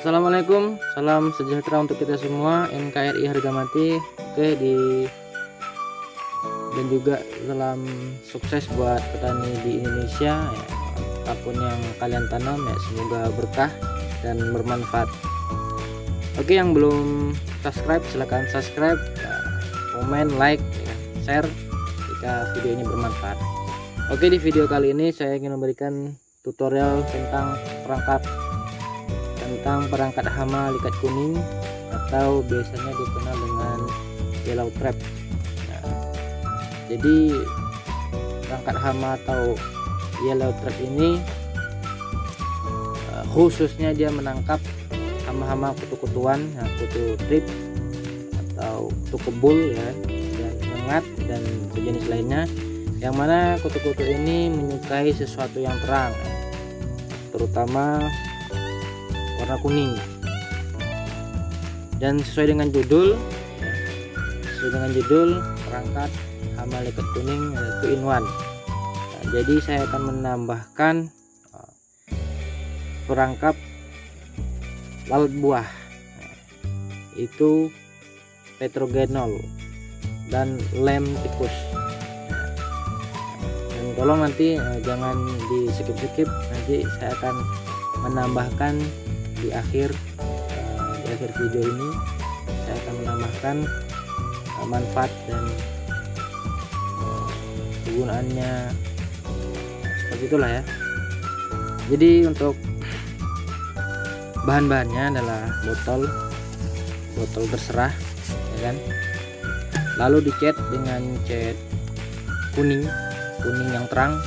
Assalamualaikum, salam sejahtera untuk kita semua. NKRI harga mati. Oke, dan juga salam sukses buat petani di Indonesia ya. Apapun yang kalian tanam ya, semoga berkah dan bermanfaat. Oke, yang belum subscribe silahkan subscribe ya, komen, like ya, share jika video ini bermanfaat. Oke, di video kali ini saya ingin memberikan tutorial tentang perangkat hama likat kuning atau biasanya dikenal dengan yellow trap. Nah, jadi perangkat hama atau yellow trap ini khususnya dia menangkap hama-hama kutu-kutuan, kutu trip atau kutu kebul ya, dan nyengat dan sejenis lainnya, yang mana kutu-kutu ini menyukai sesuatu yang terang, terutama warna kuning. Dan sesuai dengan judul perangkat hama likat kuning yaitu in-one. Nah, jadi saya akan menambahkan perangkap lalat buah, itu petrogenol dan lem tikus. Dan tolong nanti jangan di skip, nanti saya akan menambahkan di akhir video ini. Saya akan menambahkan manfaat dan kegunaannya, seperti itulah ya. Jadi untuk bahan-bahannya adalah botol terserah ya kan, lalu dicat dengan cat kuning yang terang.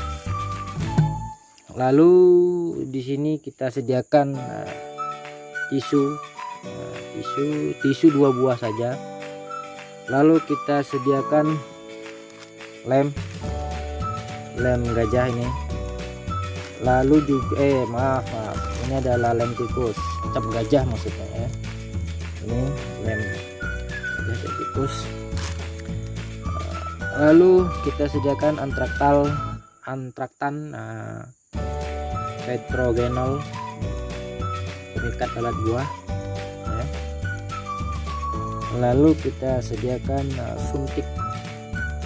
Lalu di sini kita sediakan tisu 2 buah saja. Lalu kita sediakan lem gajah ini. Lalu juga maaf ini adalah lem tikus, cap gajah maksudnya ya. Ini lem gajah tikus. Lalu kita sediakan antraktan petrogenol, pengikat alat buah ya. Lalu kita sediakan suntik.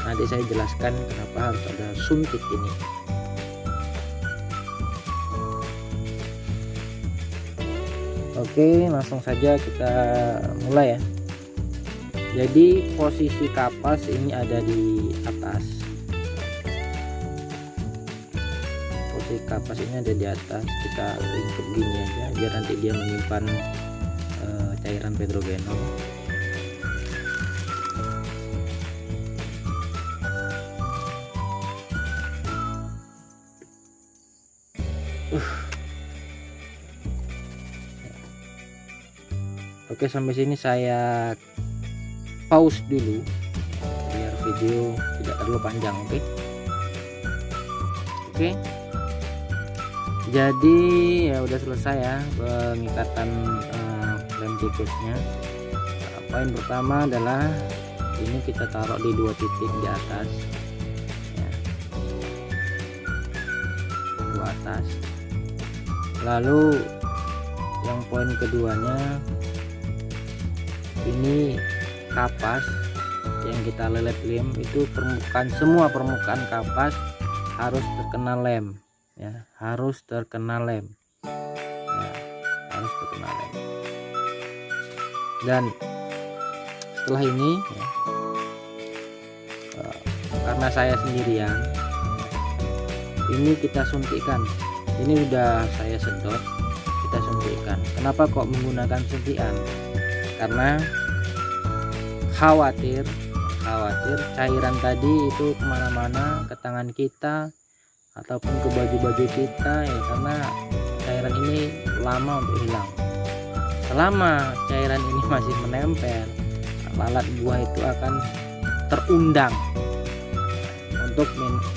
Nanti saya jelaskan kenapa harus ada suntik ini. Oke, langsung saja kita mulai ya. Jadi posisi kapas ini ada di atas. Kapas ini ada di atas, kita lingkup gini aja biar nanti dia menyimpan cairan petrogenol. Oke, sampai sini saya pause dulu biar video tidak terlalu panjang. Oke. Jadi ya udah selesai ya pengikatan lem tikusnya. Poin pertama adalah ini kita taruh di 2 titik di atas ya. 2 atas. Lalu yang poin keduanya, ini kapas yang kita lelet lem itu semua permukaan kapas harus terkena lem ya, harus terkena lem. Dan setelah ini ya, karena saya sendirian, ini kita suntikkan. Ini udah saya sedot, kita suntikkan. Kenapa kok menggunakan suntikan? Karena khawatir cairan tadi itu kemana-mana, ke tangan kita ataupun ke baju-baju kita ya, karena cairan ini lama untuk hilang. selama cairan ini masih menempel, lalat buah itu akan terundang untuk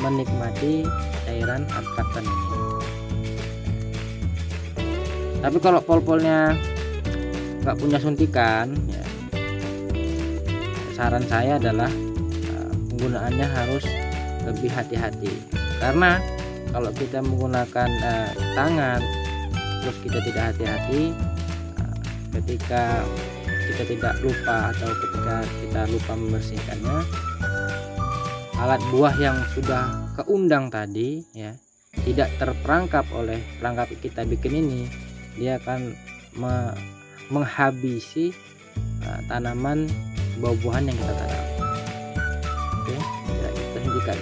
menikmati cairan atraktan ini. Tapi kalau pol-polnya nggak punya suntikan, ya, saran saya adalah penggunaannya harus lebih hati-hati, karena kalau kita menggunakan tangan terus kita tidak hati-hati, ketika kita tidak lupa atau ketika kita lupa membersihkannya, alat buah yang sudah keundang tadi ya tidak terperangkap oleh perangkap kita bikin ini, dia akan menghabisi tanaman buah-buahan yang kita tanam. Oke, ya, kita hentikan.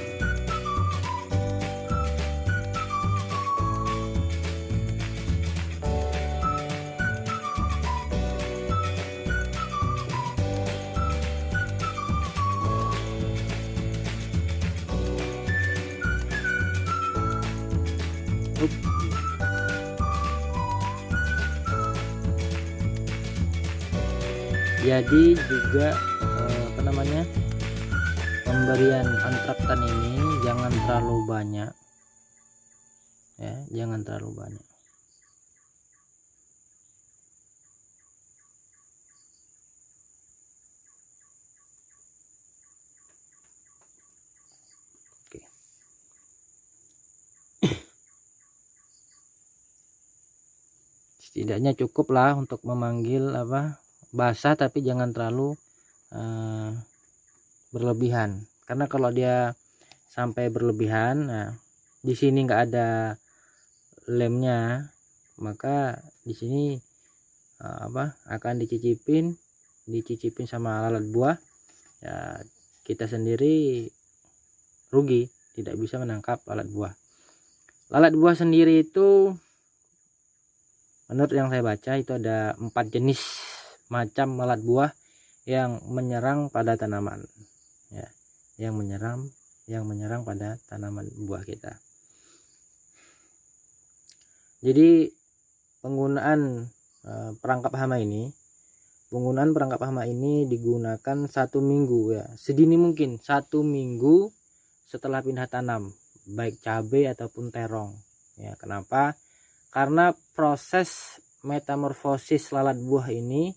Jadi juga pemberian antraktan ini jangan terlalu banyak ya, jangan terlalu banyak. Oke. Setidaknya cukup lah untuk memanggil basah, tapi jangan terlalu berlebihan, karena kalau dia sampai berlebihan, nah di sini nggak ada lemnya, maka di sini akan dicicipin sama lalat buah ya, kita sendiri rugi, tidak bisa menangkap lalat buah. Lalat buah sendiri itu menurut yang saya baca itu ada 4 jenis macam lalat buah yang menyerang pada tanaman ya, yang menyerang pada tanaman buah kita. Jadi penggunaan perangkap hama ini digunakan 1 minggu ya, sedini mungkin 1 minggu setelah pindah tanam, baik cabai ataupun terong ya. Kenapa? Karena proses metamorfosis lalat buah ini,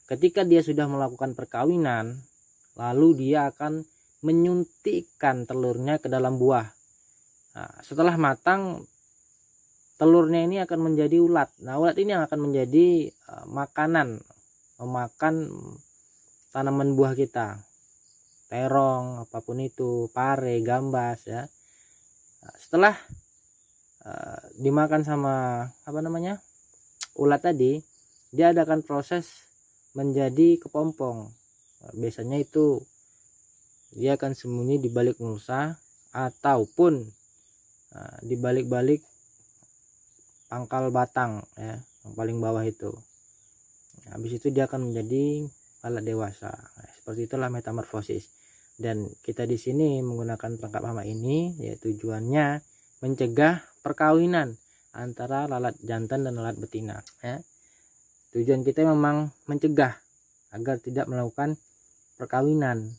ketika dia sudah melakukan perkawinan, lalu dia akan menyuntikkan telurnya ke dalam buah. Nah, setelah matang, telurnya ini akan menjadi ulat. Nah, ulat ini yang akan menjadi makanan, memakan tanaman buah kita, terong, apapun itu, pare, gambas ya. Nah, setelah dimakan sama ulat tadi, dia adakan proses menjadi kepompong. Biasanya itu dia akan sembunyi di balik mulsa ataupun di balik-balik pangkal batang ya, yang paling bawah itu. Habis itu dia akan menjadi lalat dewasa. Nah, seperti itulah metamorfosis. Dan kita di sini menggunakan perangkap hama ini ya, tujuannya mencegah perkawinan antara lalat jantan dan lalat betina ya. Tujuan kita memang mencegah agar tidak melakukan perkawinan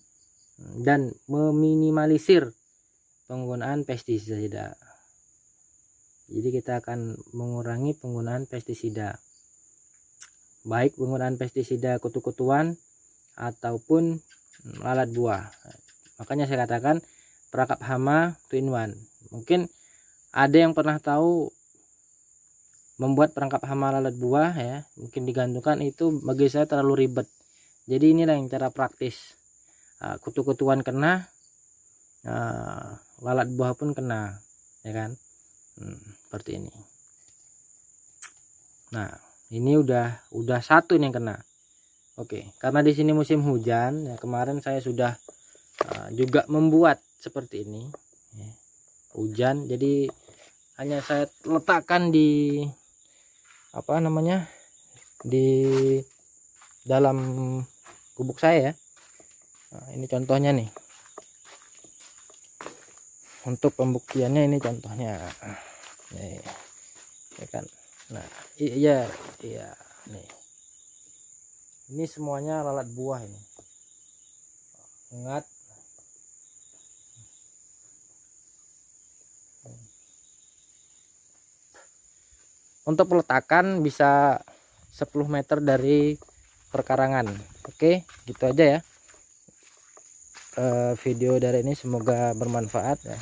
dan meminimalisir penggunaan pestisida. Jadi kita akan mengurangi penggunaan pestisida, baik penggunaan pestisida kutu-kutuan ataupun lalat buah. Makanya saya katakan perangkap hama 2-in-1. Mungkin ada yang pernah tahu membuat perangkap hama lalat buah ya, mungkin digantungkan, itu bagi saya terlalu ribet. Jadi inilah yang cara praktis. Kutu-kutuan kena, lalat buah pun kena ya kan. Seperti ini. Nah, ini udah 1 yang kena. Oke, karena di sini musim hujan ya, kemarin saya sudah juga membuat seperti ini ya. Hujan, jadi hanya saya letakkan di di dalam gubuk saya ya. Nah, ini contohnya nih, untuk pembuktiannya ini contohnya nih ya kan. Nah iya nih, Ini semuanya lalat buah ini. Ingat. Untuk peletakan bisa 10 meter dari perkarangan. Oke, gitu aja ya. Video dari ini semoga bermanfaat ya.